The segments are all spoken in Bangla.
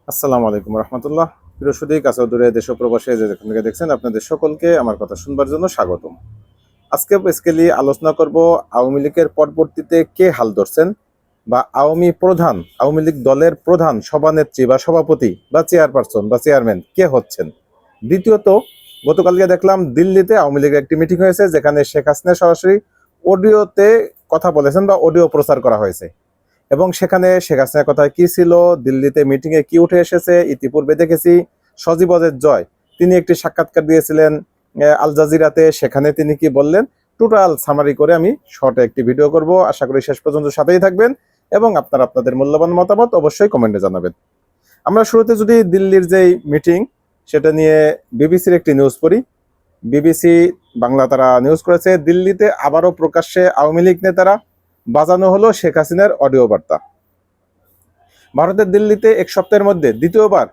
আসসালামু আলাইকুম রহমতুল্লাহ। প্রিয় সুদী কাছে ও দূরে দেশ ও প্রবাসে যে যেখান থেকে দেখছেন আপনাদের সকলকে আমার কথা শুনবার জন্য স্বাগতম। আজকে বেসিক্যালি আলোচনা করব আওয়ামী লীগের পরবর্তীতে কে হাল ধরছেন বা আওয়ামী লীগ দলের প্রধান সভানেত্রী বা সভাপতি বা চেয়ারপারসন বা চেয়ারম্যান কে হচ্ছেন। দ্বিতীয়ত, গতকালকে দেখলাম দিল্লিতে আওয়ামী লীগের একটি মিটিং হয়েছে যেখানে শেখ হাসিনা সরাসরি অডিওতে কথা বলেছেন বা অডিও প্রচার করা হয়েছে এবং সেখানে শেখ হাসিনার কথায় কি ছিল, দিল্লিতে মিটিং এ কি উঠে এসেছে ইতিপূর্বে দেখেছি। সজীব ওয়াজেদ জয় তিনি একটি সাক্ষাৎকার দিয়েছিলেন আল জাজিরাতে, সেখানে তিনি কি বললেন টোটাল সামারি করে আমি শর্টে একটি ভিডিও করব। আশা করি শেষ পর্যন্ত সাথেই থাকবেন এবং আপনারা আপনাদের মূল্যবান মতামত অবশ্যই কমেন্টে জানাবেন। আমরা শুরুতে যদি দিল্লির যেই মিটিং সেটা নিয়ে বিবিসির একটি নিউজ পড়ি। বিবিসি বাংলা তারা নিউজ করেছে, দিল্লিতে আবারও প্রকাশ্যে আওয়ামী লীগ নেতারা, বাজানো হলো শেখ হাসিনার অডিও বার্তা। ভারতের দিল্লিতে এক সপ্তাহের মধ্যে দ্বিতীয়বার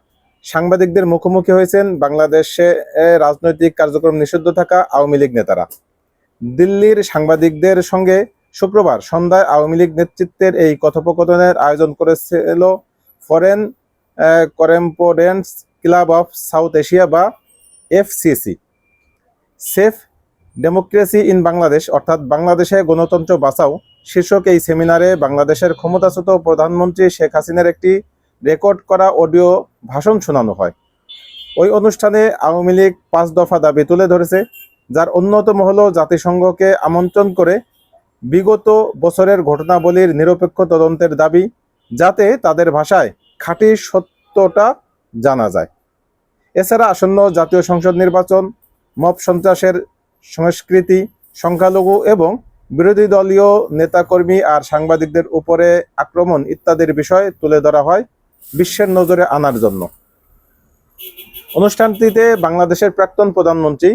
সাংবাদিকদের মুখোমুখি হয়েছেন বাংলাদেশে রাজনৈতিক কার্যক্রম নিষিদ্ধ থাকা আওয়ামী লীগ নেতারা। দিল্লির সাংবাদিকদের সঙ্গে শুক্রবার সন্ধ্যায় আওয়ামী লীগ নেতৃত্বের এই কথোপকথনের আয়োজন করেছিল foreign correspondents club of South Asia বা FCC. Safe democracy in Bangladesh অর্থাৎ বাংলাদেশে গণতন্ত্র বাঁচাও শীর্ষক এই সেমিনারে বাংলাদেশের ক্ষমতাচ্যুত প্রধানমন্ত্রী শেখ হাসিনার একটি রেকর্ড করা অডিও ভাষণ শোনানো হয়। ওই অনুষ্ঠানে আওয়ামী লীগ 5 দফা দাবি তুলে ধরেছে, যার অন্যতম হলো জাতিসংঘকে আমন্ত্রণ করে বিগত বছরের ঘটনাবলীর নিরপেক্ষ তদন্তের দাবি, যাতে তাদের ভাষায় খাঁটি সত্যটা জানা যায়। এছাড়া আসন্ন জাতীয় সংসদ নির্বাচন, মব সন্ত্রাসের সংস্কৃতি, সংখ্যালঘু এবং বিরোধী দলীয় নেতাকর্মী আর সাংবাদিকদের উপরে আক্রমণ ইত্যাদির বিষয় তুলে ধরা হয় বিশ্বের নজরে আনার জন্য। অনুষ্ঠানটিতে বাংলাদেশের প্রাক্তন প্রধানমন্ত্রী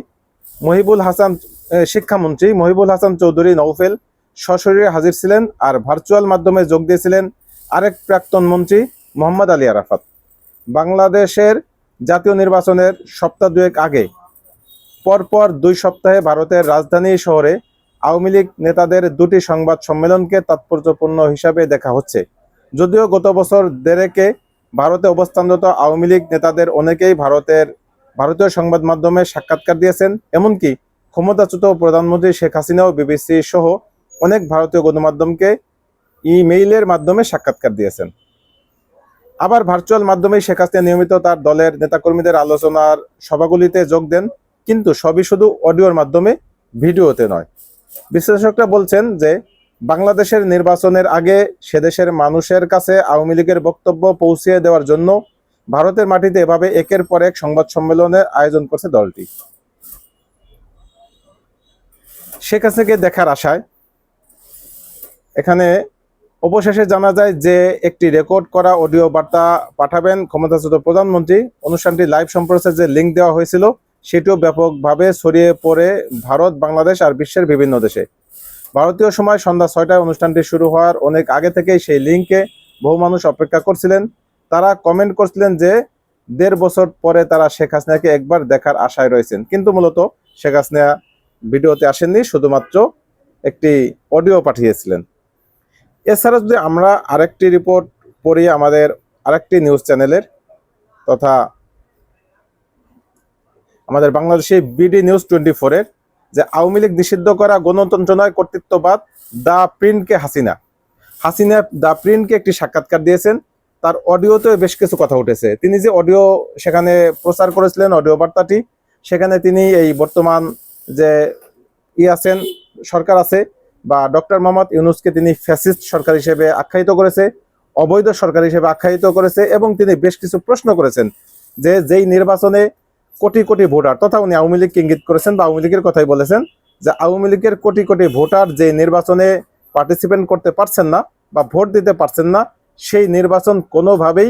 শিক্ষামন্ত্রী মহিবুল হাসান চৌধুরী নওফেল সশরীরে হাজির ছিলেন, আর ভার্চুয়াল মাধ্যমে যোগ দিয়েছিলেন আরেক প্রাক্তন মন্ত্রী মোহাম্মদ আলী আরাফাত। বাংলাদেশের জাতীয় নির্বাচনের সপ্তাহ দুয়েক আগে পরপর 2 সপ্তাহে ভারতের রাজধানী শহরে আওয়ামী লীগ নেতাদের দুটি সংবাদ সম্মেলনকে তাৎপর্যপূর্ণ হিসাবে দেখা হচ্ছে। যদিও গত বছর দেড়েকে ভারতে অবস্থানরত আওয়ামী লীগ নেতাদের অনেকেই ভারতীয় সংবাদ মাধ্যমে সাক্ষাৎকার দিয়েছেন, এমনকি ক্ষমতাচ্যুত প্রধানমন্ত্রী শেখ হাসিনাও বিবিসি সহ অনেক ভারতীয় গণমাধ্যমকে ইমেইলের মাধ্যমে সাক্ষাৎকার দিয়েছেন। আবার ভার্চুয়াল মাধ্যমেই শেখ হাসিনা নিয়মিত তার দলের নেতাকর্মীদের আলোচনার সভাগুলিতে যোগ দেন, কিন্তু সবই শুধু অডিওর মাধ্যমে, ভিডিওতে নয়। বিশ্লেষকরা বলছেন যে বাংলাদেশের নির্বাচনের আগে সেদেশের মানুষের কাছে আওয়ামী লীগের বক্তব্য পৌঁছিয়ে দেওয়ার জন্য ভারতের মাটিতে এভাবে একের পর এক সংবাদ সম্মেলনের আয়োজন করছে দলটি। শেখ হাসিনাকে দেখার আশায় এখানে অবশেষে জানা যায় যে একটি রেকর্ড করা অডিও বার্তা পাঠাবেন ক্ষমতাচ্যুত প্রধানমন্ত্রী। অনুষ্ঠানটি লাইভ সম্প্রচারের যে লিঙ্ক দেওয়া হয়েছিল সেটিও ব্যাপকভাবে ছড়িয়ে পড়ে ভারত, বাংলাদেশ আর বিশ্বের বিভিন্ন দেশে। ভারতীয় সময় সন্ধ্যা 6টায় অনুষ্ঠানটি শুরু হওয়ার অনেক আগে থেকেই সেই লিঙ্কে বহু মানুষ অপেক্ষা করছিলেন। তারা কমেন্ট করছিলেন যে 1.5 বছর পরে তারা শেখ হাসিনাকে একবার দেখার আশায় রয়েছেন, কিন্তু মূলত শেখ হাসিনা ভিডিওতে আসেননি, শুধুমাত্র একটি অডিও পাঠিয়েছিলেন। এছাড়া যদি আমরা আরেকটি রিপোর্ট পড়ি আমাদের আরেকটি নিউজ চ্যানেলের তথা আমাদের বাংলাদেশে বিডি নিউজ 24-এর, যে আওয়ামী লীগ নিষিদ্ধ করা গণতন্ত্র নয় কর্তৃত্ববাদ, দ্য প্রিন্টকে হাসিনা দ্য প্রিন্টকে একটি সাক্ষাৎকার দিয়েছেন। তার অডিওতে বেশ কিছু কথা উঠেছে। তিনি যে অডিও সেখানে প্রচার করেছিলেন, অডিও বার্তাটি, সেখানে তিনি এই বর্তমান যে আছেন সরকার আছে বা ডক্টর মোহাম্মদ ইউনূসকে তিনি ফ্যাসিস্ট সরকার হিসেবে আখ্যায়িত করেছে, অবৈধ সরকার হিসেবে আখ্যায়িত করেছে এবং তিনি বেশ কিছু প্রশ্ন করেছেন যে যেই নির্বাচনে কোটি কোটি ভোটার, তথা উনি আওয়ামী লীগকে ইঙ্গিত করেছেন বা আওয়ামী লীগের কথাই বলেছেন যে আওয়ামী লীগের কোটি কোটি ভোটার যে নির্বাচনে পার্টিসিপেট করতে পারছেন না বা ভোট দিতে পারছেন না, সেই নির্বাচন কোনোভাবেই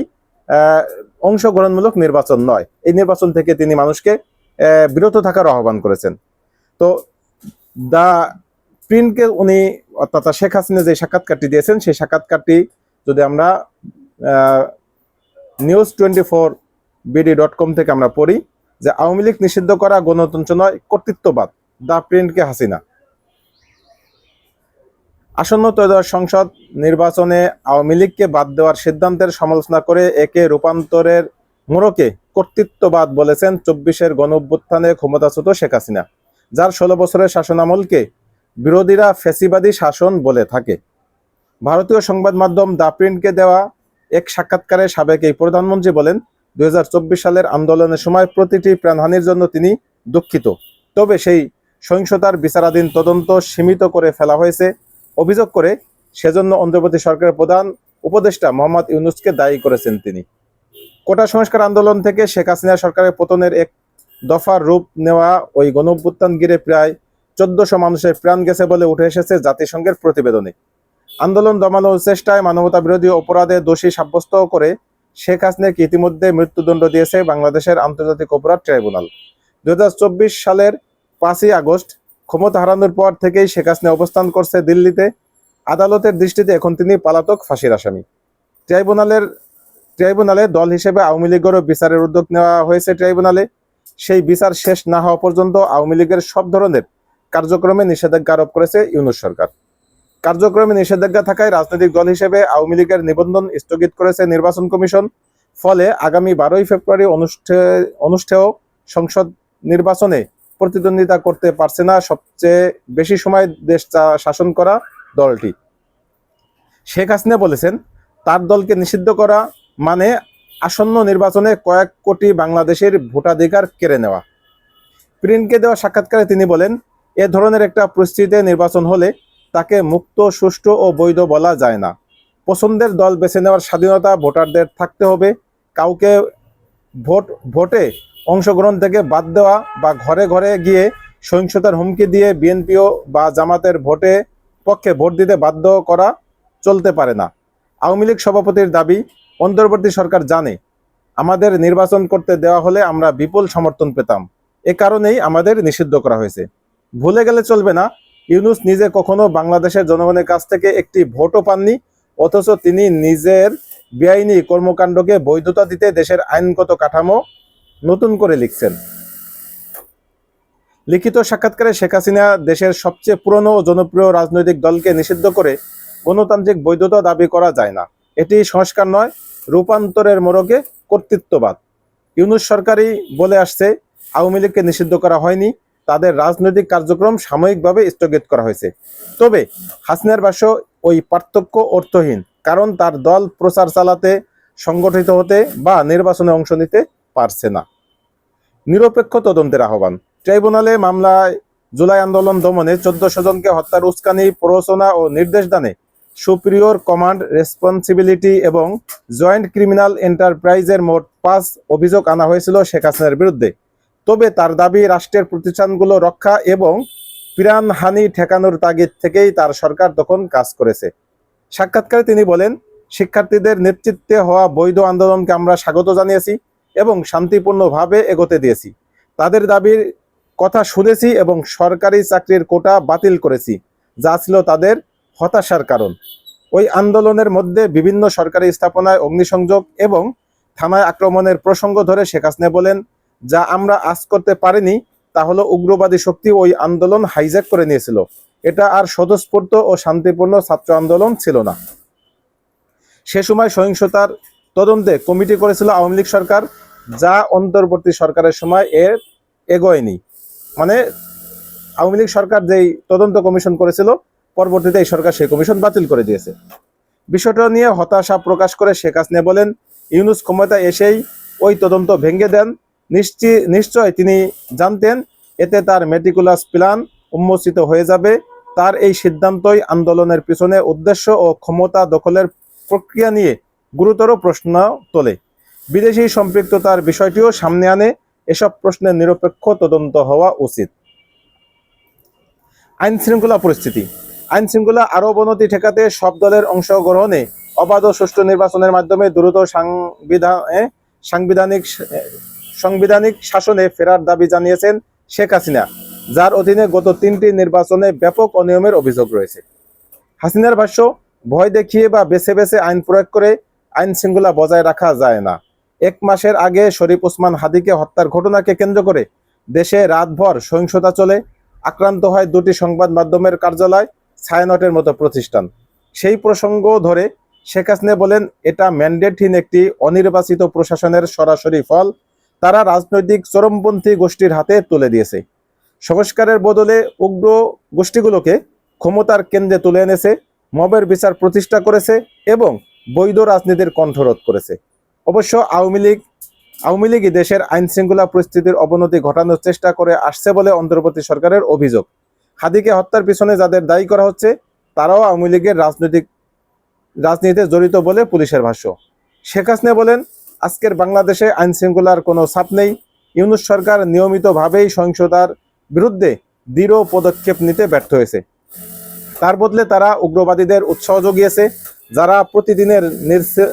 অংশগ্রহণমূলক নির্বাচন নয়। এই নির্বাচন থেকে তিনি মানুষকে বিরত থাকার আহ্বান করেছেন। তো দা প্রিন্টকে উনি অর্থাৎ শেখ হাসিনা যে সাক্ষাৎকারটি দিয়েছেন সেই সাক্ষাৎকারটি যদি আমরা news24bd.com থেকে আমরা পড়ি যে আওয়ামী লীগ নিষিদ্ধ করা গণতন্ত্র নয় কর্তৃত্ববাদ, দা প্রিন্টকে হাসিনা। আসন্ন ত্রয়োদশ সংসদ নির্বাচনে আওয়ামী লীগকে বাদ দেওয়ার সিদ্ধান্তের সমালোচনা করে একে রূপান্তরের মোড়কে কর্তৃত্ববাদ বলেছেন 24-এর গণঅভ্যুত্থানে ক্ষমতাচ্যুত শেখ হাসিনা, যার 16 বছরের শাসনামলকে বিরোধীরা ফ্যাসিবাদী শাসন বলে থাকে। ভারতীয় সংবাদ মাধ্যম দ্য প্রিন্টকে দেওয়া এক সাক্ষাৎকারে সাবেক এই প্রধানমন্ত্রী বলেন, 2024 সালের আন্দোলনের সময় প্রতিটি প্রাণহানির জন্য তিনি দুঃখিত। তবে সেই সহিংসতার বিচারাধীন তদন্ত সীমিত করে ফেলা হয়েছে অভিযোগ করে সেজন্য অন্তর্বর্তী সরকারের প্রধান উপদেষ্টা মোহাম্মদ ইউনূসকে দায়ী করেছেন তিনি। কোটা সংস্কার আন্দোলন থেকে শেখ হাসিনা সরকারের পতনের এক দফার রূপ নেওয়া ওই গণঅভ্যুত্থান ঘিরে প্রায় 1400 মানুষের প্রাণ গেছে বলে উঠে এসেছে জাতিসংঘের প্রতিবেদনে। আন্দোলন দমানোর চেষ্টায় মানবতা বিরোধী অপরাধে দোষী সাব্যস্ত করে শেখ হাসিনাকে ইতিমধ্যে মৃত্যুদণ্ড দিয়েছে বাংলাদেশের আন্তর্জাতিক অপরাধ ট্রাইব্যুনাল। 2024 সালের 5ই আগস্ট ক্ষমতা হারানোর পর থেকেই শেখ হাসিনা অবস্থান করছে দিল্লিতে। আদালতের দৃষ্টিতে এখন তিনি পলাতক ফাঁসির আসামি। ট্রাইব্যুনালে দল হিসেবে আওয়ামী লীগেরও বিচারের উদ্যোগ নেওয়া হয়েছে ট্রাইব্যুনালে। সেই বিচার শেষ না হওয়া পর্যন্ত আওয়ামী লীগের সব ধরনের কার্যক্রমে নিষেধাজ্ঞা আরোপ করেছে ইউনূস সরকার। কার্যক্রমে নিষেধাজ্ঞা থাকায় রাজনৈতিক দল হিসেবে আওয়ামী লীগের নিবন্ধন স্থগিত করেছে নির্বাচন কমিশন। ফলে আগামী 12ই ফেব্রুয়ারি অনুষ্ঠেয় সংসদ নির্বাচনে প্রতিদ্বন্দ্বিতা করতে পারছে না সবচেয়ে বেশি সময় দেশ শাসন করা দলটি। শেখ হাসিনা বলেছেন, তার দলকে নিষিদ্ধ করা মানে আসন্ন নির্বাচনে কয়েক কোটি বাংলাদেশের ভোটাধিকার কেড়ে নেওয়া। প্রিন্টকে দেওয়া সাক্ষাৎকারে তিনি বলেন, এ ধরনের একটা পরিস্থিতিতে নির্বাচন হলে তাকে মুক্ত, সুষ্ঠু ও বৈধ বলা যায় না। পছন্দের দল বেছে নেওয়ার স্বাধীনতা ভোটারদের থাকতে হবে। কাউকে ভোটে অংশগ্রহণ থেকে বাদ দেওয়া বা ঘরে ঘরে গিয়ে সহিংসতার হুমকি দিয়ে বিএনপিও বা জামাতের পক্ষে ভোট দিতে বাধ্য করা চলতে পারে না। আওয়ামী লীগ সভাপতির দাবি, অন্তর্বর্তী সরকার জানে আমাদের নির্বাচন করতে দেওয়া হলে আমরা বিপুল সমর্থন পেতাম, এ কারণেই আমাদের নিষিদ্ধ করা হয়েছে। ভুলে গেলে চলবে না, ইউনূস নিজে কখনো বাংলাদেশের জনগণের কাছ থেকে একটি ভোটও পাননি, অথচ তিনি নিজের বেআইনি কর্মকাণ্ডকে বৈধতা দিতে দেশের আইনগত কাঠামো নতুন করে লিখছেন। লিখিত সাক্ষাৎকারে শেখ হাসিনা দেশের সবচেয়ে পুরনো ও জনপ্রিয় রাজনৈতিক দলকে নিষিদ্ধ করে গণতান্ত্রিক বৈধতা দাবি করা যায় না। এটি সংস্কার নয়, রূপান্তরের মোড়কে কর্তৃত্ববাদ। ইউনূস সরকারই বলে আসছে, আওয়ামী লীগকে নিষিদ্ধ করা হয়নি, তাদের রাজনৈতিক কার্যক্রম সাময়িকভাবে স্থগিত করা হয়েছে। তবে হাসিনার ভাষ্য ওই পার্থক্য অর্থহীন, কারণ তার দল প্রচার চালাতে, সংগঠিত হতে বা নির্বাচনে অংশ নিতে পারছে না। নিরপেক্ষ তদন্তের আহ্বান। ট্রাইব্যুনালে মামলায় জুলাই আন্দোলন দমনে 1400 জনকে হত্যার উস্কানি, প্ররোচনা ও নির্দেশ দানে সুপিরিয়র কমান্ড রেসপন্সিবিলিটি এবং জয়েন্ট ক্রিমিনাল এন্টারপ্রাইজের মোট 5 অভিযোগ আনা হয়েছিল শেখ হাসিনার বিরুদ্ধে। তবে তার দাবি, রাষ্ট্রের প্রতিষ্ঠানগুলো রক্ষা এবং প্রাণহানি ঠেকানোর তাগিদ থেকেই তার সরকার তখন কাজ করেছে। সাক্ষাৎকারে তিনি বলেন, শিক্ষার্থীদের নেতৃত্বে হওয়া বৈধ আন্দোলনকে আমরা স্বাগত জানিয়েছি এবং শান্তিপূর্ণভাবে এগোতে দিয়েছি। তাদের দাবির কথা শুনেছি এবং সরকারি চাকরির কোটা বাতিল করেছি, যা ছিল তাদের হতাশার কারণ। ওই আন্দোলনের মধ্যে বিভিন্ন সরকারি স্থাপনায় অগ্নিসংযোগ এবং থানায় আক্রমণের প্রসঙ্গ ধরে শেখ হাসিনা বলেন, যা আমরা আজ করতে পারিনি তা হলো উগ্রবাদী শক্তি ওই আন্দোলন হাইজ্যাক করে নিয়েছিল। এটা আর স্বতঃস্ফূর্ত ও শান্তিপূর্ণ ছাত্র আন্দোলন ছিল না। সে সময় সহিংসতার তদন্তে কমিটি করেছিল আওয়ামী লীগ সরকার, যা অন্তর্বর্তী সরকারের সময় এগোয়নি। মানে আওয়ামী লীগ সরকার যেই তদন্ত কমিশন করেছিল, পরবর্তীতে এই সরকার সেই কমিশন বাতিল করে দিয়েছে। বিষয়টা নিয়ে হতাশা প্রকাশ করে শেখ হাসিনা বলেন, ইউনূস ক্ষমতা এসেই ওই তদন্ত ভেঙে দেন। নিশ্চয় তিনি জানতেন এতে তার মেটিকুলাস প্ল্যান উন্মোচিত হয়ে যাবে। তার এই সিদ্ধান্তই আন্দোলনের পিছনে উদ্দেশ্য ও ক্ষমতা দখলের প্রক্রিয়া নিয়ে গুরুতর প্রশ্ন তোলে। বিদেশি সম্পৃক্ততার বিষয়টিও সামনে আনে। এসব প্রশ্নের নিরপেক্ষ তদন্ত হওয়া উচিত। আইন শৃঙ্খলা পরিস্থিতি। আইন শৃঙ্খলা আরও অবনতি ঠেকাতে সব দলের অংশগ্রহণে অবাধ ও সুষ্ঠু নির্বাচনের মাধ্যমে দ্রুত সাংবিধানিক শাসনে ফেরার দাবি জানিয়েছেন শেখ হাসিনা, যার অধীনে গত 3টি নির্বাচনে ব্যাপক অনিয়মের অভিযোগ রয়েছে। হাসিনার ভাষ্য, ভয় দেখিয়ে বা বেছে বেছে আইন প্রয়োগ করে আইন শৃঙ্খলা বজায় রাখা যায় না। 1 মাসের আগে শরীফ ওসমান হাদিকে হত্যার ঘটনাকে কেন্দ্র করে দেশে রাতভর সহিংসতা চলে। আক্রান্ত হয় 2টি সংবাদ মাধ্যমের কার্যালয়, ছায়ানটের মতো প্রতিষ্ঠান। সেই প্রসঙ্গ ধরে শেখ হাসিনা বলেন, এটা ম্যান্ডেটহীন একটি অনির্বাচিত প্রশাসনের সরাসরি ফল। তারা রাজনৈতিক চরমপন্থী গোষ্ঠীর হাতে তুলে দিয়েছে। সংস্কারের বদলে উগ্র গোষ্ঠীগুলোকে ক্ষমতার কেন্দ্রে তুলে এনেছে, মবের বিচার প্রতিষ্ঠা করেছে এবং বৈধ রাজনীতির কণ্ঠরোধ করেছে। অবশ্য আওয়ামী লীগই দেশের আইন শৃঙ্খলা পরিস্থিতির অবনতি ঘটানোর চেষ্টা করে আসছে বলে অন্তর্বর্তী সরকারের অভিযোগ। হাদিকে হত্যার পিছনে যাদের দায়ী করা হচ্ছে তারাও আওয়ামী লীগের রাজনীতিতে জড়িত বলে পুলিশের ভাষ্য। শেখ হাসিনা বলেন, আজকের বাংলাদেশে আইন শৃঙ্খলার কোনো ছাপ নেই। ইউনূস সরকার নিয়মিতভাবেই সহিংসতার বিরুদ্ধে দৃঢ় পদক্ষেপ নিতে ব্যর্থ হয়েছে। তার বদলে তারা উগ্রবাদীদের উৎসাহ জুগিয়েছে, যারা প্রতিদিনের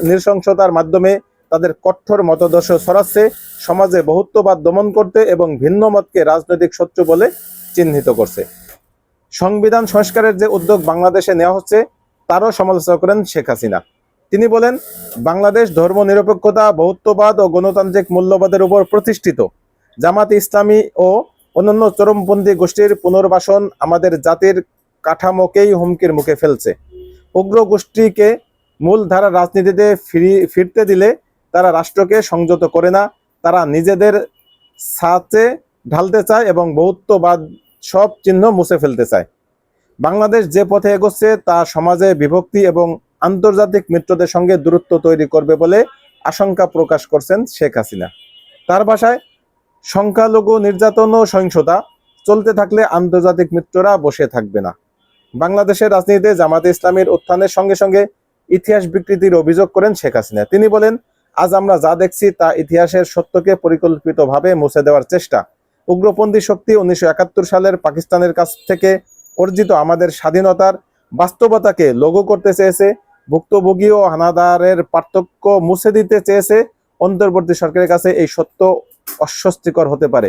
নৃশংসতার মাধ্যমে তাদের কঠোর মতাদর্শ ছড়াচ্ছে, সমাজে বহুত্ববাদ দমন করতে এবং ভিন্ন মতকে রাজনৈতিক শত্রু বলে চিহ্নিত করছে। সংবিধান সংস্কারের যে উদ্যোগ বাংলাদেশে নেওয়া হচ্ছে তারও সমালোচনা করেন শেখ হাসিনা। তিনি বলেন, বাংলাদেশ ধর্মনিরপেক্ষতা, বহুত্ববাদ ও গণতান্ত্রিক মূল্যবোধের উপর প্রতিষ্ঠিত। জামাতে ইসলামী ও অন্যান্য চরমপন্থী গোষ্ঠীর পুনর্বাসন আমাদের জাতির কাঠামোকেই হুমকির মুখে ফেলছে। উগ্র গোষ্ঠীকে মূলধারা রাজনীতিতে ফিরতে দিলে তারা রাষ্ট্রকে সংযত করে না, তারা নিজেদের ছাঁচে ঢালতে চায় এবং বহুত্ববাদ সব চিহ্ন মুছে ফেলতে চায়। বাংলাদেশ যে পথে এগোচ্ছে তা সমাজে বিভক্তি এবং আন্তর্জাতিক মিত্রদের সঙ্গে দূরত্ব তৈরি করবে বলে আশঙ্কা প্রকাশ করছেন শেখ হাসিনা। তার ভাষায়, সংখ্যালঘু নির্যাতন ও সহিংসতা চলতে থাকলে আন্তর্জাতিক মিত্ররা বসে থাকবে না। বাংলাদেশের রাজনীতিতে জামাতে ইসলামীর উত্থানের সঙ্গে সঙ্গে ইতিহাস বিকৃতির অভিযোগ করেন শেখ হাসিনা। তিনি বলেন, আজ আমরা যা দেখছি তা ইতিহাসের সত্যকে পরিকল্পিতভাবে মুছে দেওয়ার চেষ্টা। উগ্রপন্থী শক্তি 1971 সালের পাকিস্তানের কাছ থেকে অর্জিত আমাদের স্বাধীনতার বাস্তবতাকে লঘু করতে চেয়েছে, ভুক্তভোগী ও হানাদারের পার্থক্য মুছে দিতে চেয়েছে। অন্তর্বর্তী সরকারের কাছে এই সত্য অস্বস্তিকর হতে পারে।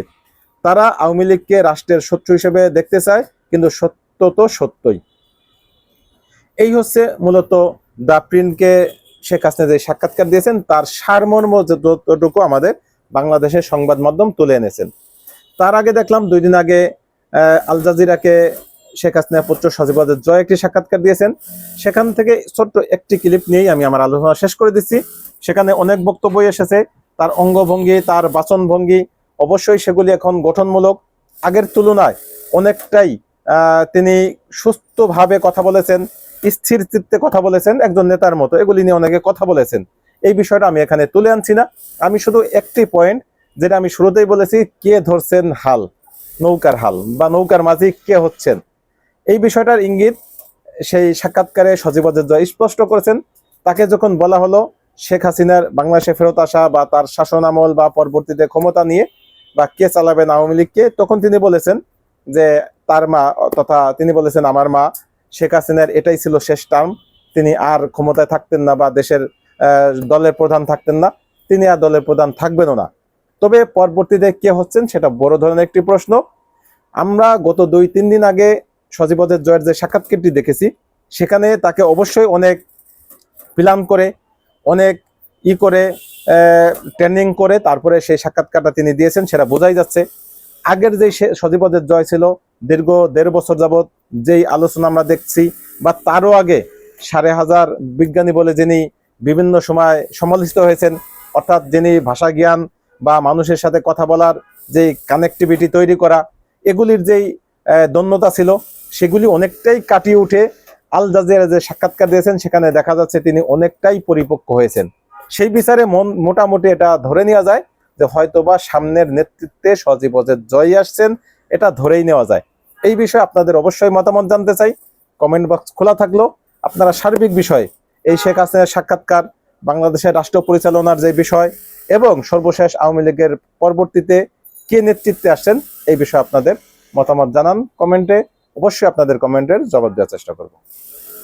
তারা আওয়ামী লীগকে রাষ্ট্রের শত্রু হিসেবে দেখতে চায়, কিন্তু সত্য তো সত্যই। এই হচ্ছে মূলত দ্য প্রিন্টকে শেখ হাসিনা যে সাক্ষাৎকার দিয়েছেন তার সারমর্ম যতটুকু আমাদের বাংলাদেশের সংবাদ মাধ্যম তুলে এনেছেন। তার আগে দেখলাম 2 দিন আগে আল জাজিরাকে শেখ হাসিনা পুত্র সজীবদের জয় একটি সাক্ষাৎকার দিয়েছেন। সেখান থেকে ছোট্ট একটি ক্লিপ নিয়েই আমি আমার আলোচনা শেষ করে দিচ্ছি। সেখানে অনেক বক্তব্য এসেছে, তার অঙ্গভঙ্গি, তার বাচনভঙ্গি, অবশ্যই সেগুলি এখন গঠনমূলক। আগের তুলনায় অনেকটাই তিনি সুস্থভাবে কথা বলেছেন, স্থির চিত্তে কথা বলেছেন, একজন নেতার মতো। এগুলি নিয়ে অনেকে কথা বলেছেন, এই বিষয়টা আমি এখানে তুলে আনছি না। আমি শুধু একটি পয়েন্ট, যেটা আমি শুরুতেই বলেছি, কে ধরছেন হাল, নৌকার হাল বা নৌকার মাঝি কে হচ্ছেন, এই বিষয়টার ইঙ্গিত সেই সাক্ষাৎকারে সজীবদের জয় স্পষ্ট করেছেন। তাকে যখন বলা হলো শেখ হাসিনার বাংলাদেশে ফেরত আসা বা তার শাসন আমল বা পরবর্তীতে ক্ষমতা নিয়ে বা কে চালাবেন আওয়ামী লীগকে, তখন তিনি বলেছেন যে তার মা, তথা তিনি বলেছেন আমার মা শেখ হাসিনার এটাই ছিল শেষ টার্ম, তিনি আর ক্ষমতায় থাকতেন না বা দেশের দলের প্রধান থাকতেন না, তিনি আর দলের প্রধান থাকবেনও না। তবে পরবর্তীতে কে হচ্ছেন সেটা বড় ধরনের একটি প্রশ্ন। আমরা গত 2-3 দিন আগে সজীবদের জয়ের যে সাক্ষাৎকারটি দেখেছি, সেখানে তাকে অবশ্যই অনেক প্ল্যান করে, অনেক করে ট্রেনিং করে তারপরে সেই সাক্ষাৎকারটা তিনি দিয়েছেন, সেটা বোঝাই যাচ্ছে। আগের যে সজীবদের জয় ছিল, দীর্ঘ 1.5 বছর যাবৎ যেই আলোচনা আমরা দেখছি, বা তারও আগে 5,500 বিজ্ঞানী বলে যিনি বিভিন্ন সময় সমালোচিত হয়েছেন, অর্থাৎ যিনি ভাষা জ্ঞান বা মানুষের সাথে কথা বলার যেই কানেক্টিভিটি তৈরি করা, এগুলির যেই দন্যতা ছিল, সেগুলি অনেকটাই কাটিয়ে উঠে আল জাজিরা যে সাক্ষাৎকার দিয়েছেন সেখানে দেখা যাচ্ছে তিনি অনেকটাই পরিপক্ক হয়েছেন। সেই বিচারে মোটামুটি এটা ধরে নেওয়া যায় যে হয়তোবা সামনের নেতৃত্বে সজীবদের জয় আসছেন, এটা ধরেই নেওয়া যায়। এই বিষয়ে আপনাদের অবশ্যই মতামত জানতে চাই। কমেন্ট বক্স খোলা থাকলো। আপনারা সার্বিক বিষয়, এই শেখ হাসিনার সাক্ষাৎকার, বাংলাদেশের রাষ্ট্র পরিচালনার যে বিষয় এবং সর্বশেষ আওয়ামী লীগের পরবর্তীতে কে নেতৃত্বে আসছেন, এই বিষয়ে আপনাদের মতামত জানান কমেন্টে। অবশ্যই আপনাদের কমেন্টের জবাব দেওয়ার চেষ্টা করব।